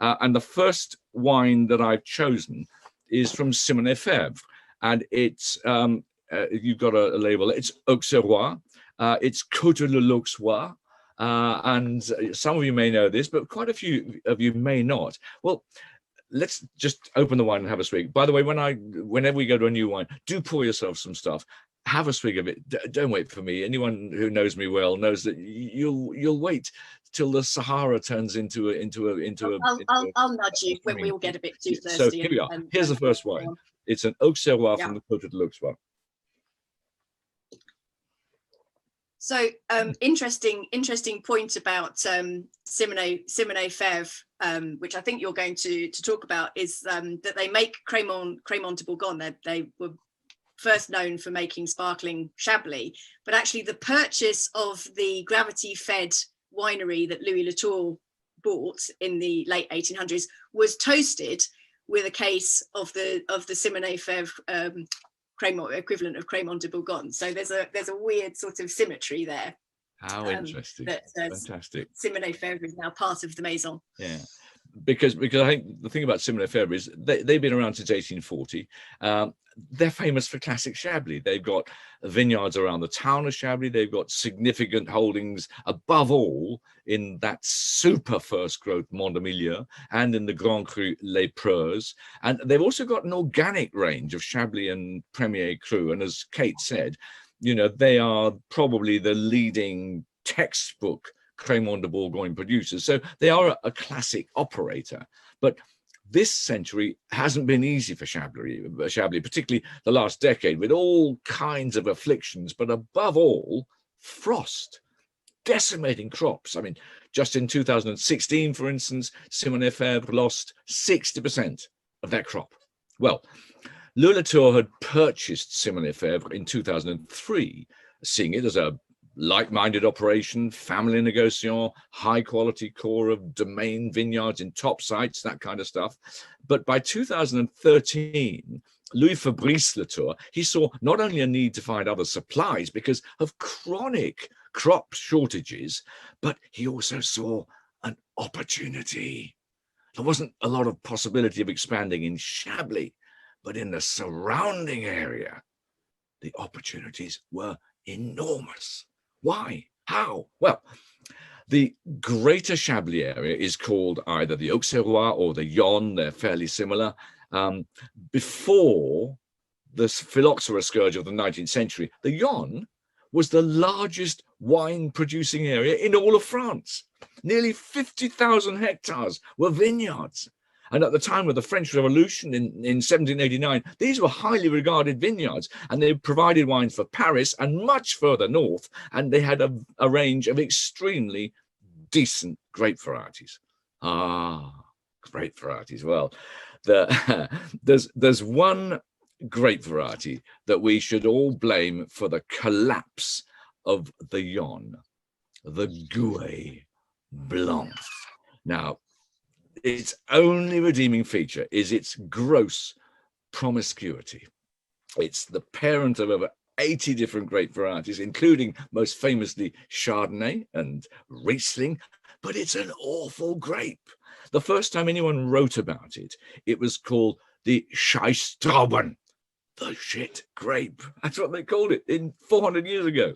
And the first wine that I've chosen is from Simonnet Febvre. And it's, you've got a label, it's Auxerrois, it's Côte de l'Auxois. And some of you may know this, but quite a few of you may not. Well, let's just open the wine and have a swig. By the way, whenever we go to a new wine, do pour yourself some stuff. Have a swig of it. Don't wait for me. Anyone who knows me well knows that you'll wait till the Sahara turns into a. I'll nudge you when we all get a bit too thirsty. So here we are. Here's the first wine. It's an Auxerrois from the Côte de l'Auxois. So interesting point about Simonnet Febvre, which I think you're going to talk about, is that they make Crémant de Bourgogne. They were first known for making sparkling Chablis, but actually the purchase of the gravity-fed winery that Louis Latour bought in the late 1800s was toasted with a case of the Simonnet Febvre Crémant, equivalent of Crémant de Bourgogne. So there's a weird sort of symmetry there. How interesting! Fantastic. Simonnet Febvre is now part of the Maison. Yeah, because I think the thing about Simonnet Febvre is they've been around since 1840. They're famous for classic Chablis. They've got vineyards around the town of Chablis. They've got significant holdings, above all, in that super first growth Mont de Milieu and in the Grand Cru Les Preux. And they've also got an organic range of Chablis and Premier Cru. And as Kate said, you know, they are probably the leading textbook Crémant de Bourgogne producers. So they are a classic operator. But this century hasn't been easy for Chablis, particularly the last decade, with all kinds of afflictions, but above all, frost, decimating crops. I mean, just in 2016, for instance, Simonnet Febvre lost 60% of their crop. Well, Louis Latour had purchased Simonnet Febvre in 2003, seeing it as a like-minded operation, family negociant, high-quality core of domain vineyards in top sites, that kind of stuff. But by 2013, Louis Fabrice Latour, he saw not only a need to find other supplies because of chronic crop shortages, but he also saw an opportunity. There wasn't a lot of possibility of expanding in Chablis, but in the surrounding area, the opportunities were enormous. Why? How? Well, the greater Chablis area is called either the Auxerrois or the Yonne. They're fairly similar. Before the phylloxera scourge of the 19th century, the Yonne was the largest wine producing area in all of France. Nearly 50,000 hectares were vineyards. And at the time of the French Revolution in 1789, these were highly regarded vineyards, and they provided wines for Paris and much further north, and they had a range of extremely decent grape varieties. Grape varieties. Well, there's one grape variety that we should all blame for the collapse of the Yonne, the Gouais Blanc. Now, its only redeeming feature is its gross promiscuity. It's the parent of over 80 different grape varieties, including most famously Chardonnay and Riesling, but it's an awful grape. The first time anyone wrote about it, it was called the Scheißtrauben, the shit grape. That's what they called it 400 years ago.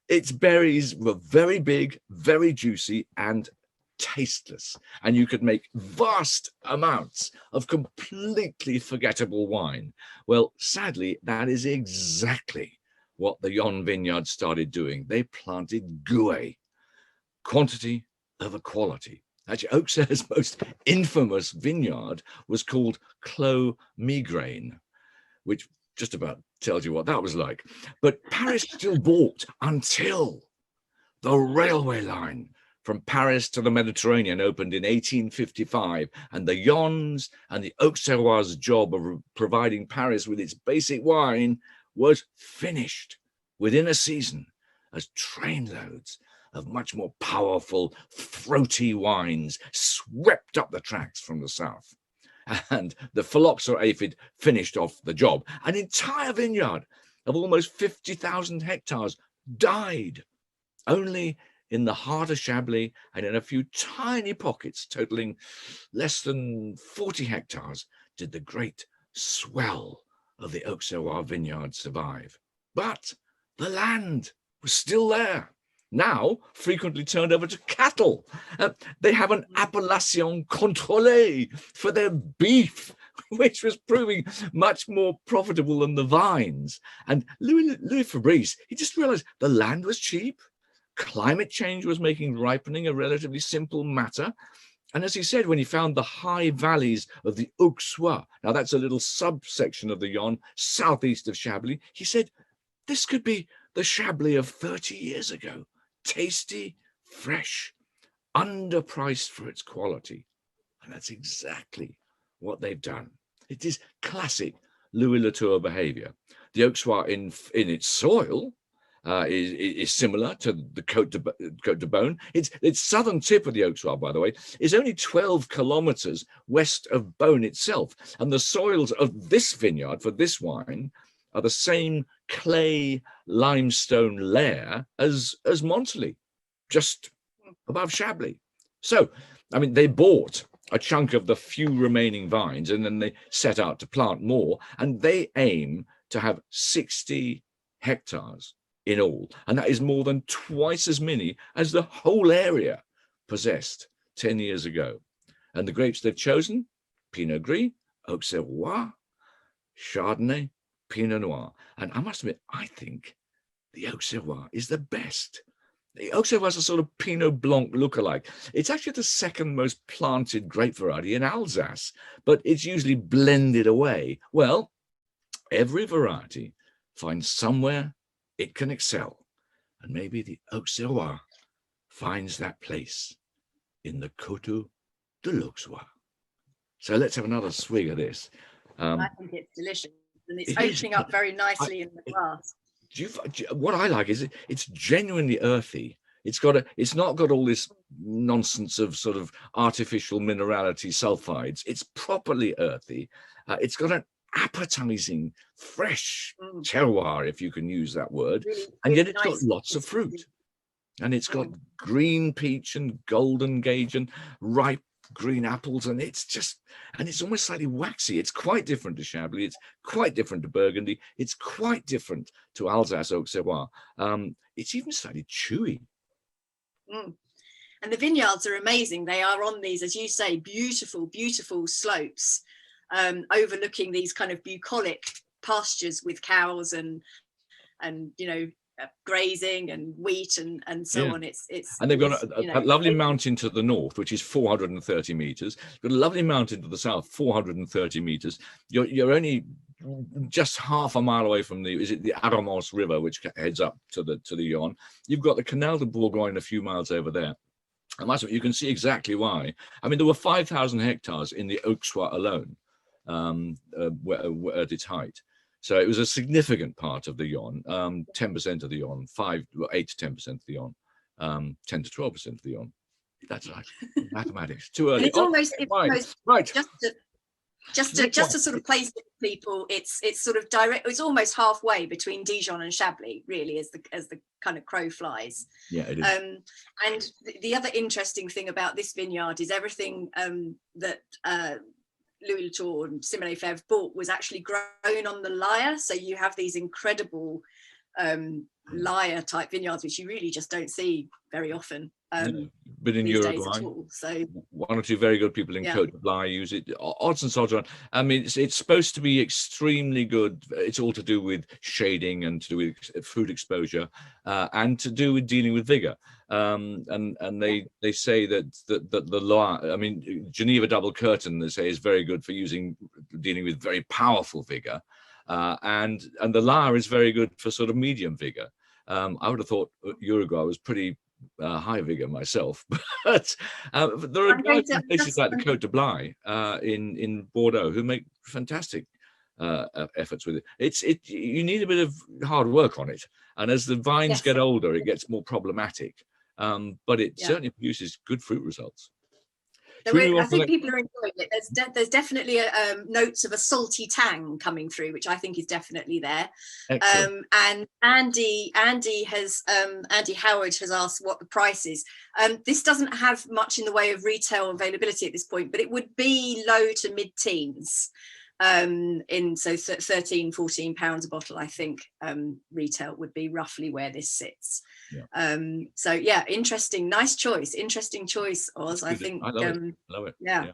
Its berries were very big, very juicy, and tasteless, and you could make vast amounts of completely forgettable wine. Well, sadly, that is exactly what the Yonne vineyards started doing. They planted Gouais, quantity over quality. Actually, Auxerre's most infamous vineyard was called Clos Migraine, which just about tells you what that was like. But Paris still bought until the railway line from Paris to the Mediterranean opened in 1855, and the Yonnes and the Auxerrois' job of providing Paris with its basic wine was finished within a season, as trainloads of much more powerful, throaty wines swept up the tracks from the south. And the phylloxera aphid finished off the job. An entire vineyard of almost 50,000 hectares died only in the heart of Chablis and in a few tiny pockets totaling less than 40 hectares did the great swell of the Auxerrois vineyards survive. But the land was still there, now frequently turned over to cattle. They have an appellation contrôlée for their beef, which was proving much more profitable than the vines. And Louis Fabrice, he just realized the land was cheap, climate change was making ripening a relatively simple matter. And as he said, when he found the high valleys of the Auxois, now that's a little subsection of the Yonne southeast of Chablis, he said, this could be the Chablis of 30 years ago. Tasty, fresh, underpriced for its quality. And that's exactly what they've done. It is classic Louis Latour behavior. The Auxois in its soil is similar to the Côte de Beaune. Its southern tip of the Auxois, by the way, is only 12 kilometers west of Beaune itself. And the soils of this vineyard for this wine are the same clay limestone layer as Montley, just above Chablis. So, I mean, they bought a chunk of the few remaining vines and then they set out to plant more, and they aim to have 60 hectares in all. And that is more than twice as many as the whole area possessed 10 years ago. And the grapes they've chosen, Pinot Gris, Auxerrois, Chardonnay, Pinot Noir. And I must admit, I think the Auxerrois is the best. The Auxerrois is a sort of Pinot Blanc lookalike. It's actually the second most planted grape variety in Alsace, but it's usually blended away. Well, every variety finds somewhere it can excel. And maybe the Auxerrois finds that place in the Coteau de l'Auxois. So let's have another swig of this. I think it's delicious. And it's opening up very nicely in the glass. What I like is it's genuinely earthy. It's not got all this nonsense of sort of artificial minerality sulfides. It's properly earthy. It's got an appetizing, fresh terroir, if you can use that word, really, and yet it's got lots of fruit. And it's got green peach and golden gauge and ripe green apples, and it's almost slightly waxy. It's quite different to Chablis. It's quite different to Burgundy. It's quite different to Alsace Auxerrois. It's even slightly chewy. And the vineyards are amazing. They are on these, as you say, beautiful, beautiful slopes, overlooking these kind of bucolic pastures with cows and grazing and wheat and so on. And they've got a lovely mountain to the north, which is 430 meters. Got a lovely mountain to the south, 430 meters. You're only just half a mile away from the Aramos River, which heads up to the Yonne. You've got the Canal de Bourgogne a few miles over there. And that's what you can see exactly why. I mean, there were 5,000 hectares in the Auxois alone at its height. So it was a significant part of the Yonne, 10% of the Yonne, 8 to 10% of the Yonne, 10 to 12% of the Yonne. That's right, mathematics. Too early. And it's right. Just to sort of place people, it's sort of direct. It's almost halfway between Dijon and Chablis, really, as the kind of crow flies. Yeah, it is. And the other interesting thing about this vineyard is everything that Louis Latour and Simonnet Febvre bought was actually grown on the Lyre. So you have these incredible Lyre type vineyards, which you really just don't see very often. But in Uruguay, so one or two very good people in Côte de Blanc use it. Odds and sods on. I mean, it's supposed to be extremely good. It's all to do with shading and to do with food exposure and to do with dealing with vigor. And they say that the Loire, I mean, Geneva double curtain, they say, is very good for dealing with very powerful vigor. And the Lyre is very good for sort of medium vigor. I would have thought Uruguay was pretty high vigor myself, but there are guys in places like the Côte de Blanc in Bordeaux who make fantastic efforts with it. You need a bit of hard work on it, and as the vines get older, it gets more problematic. But it certainly produces good fruit results. I think people are enjoying it. There's definitely notes of a salty tang coming through, which I think is definitely there. And Andy Howard has asked what the price is. This doesn't have much in the way of retail availability at this point, but it would be low to mid-teens. So 13, 14 pounds a bottle, I think retail would be roughly where this sits. So yeah, interesting choice, Oz. I think I love it. yeah.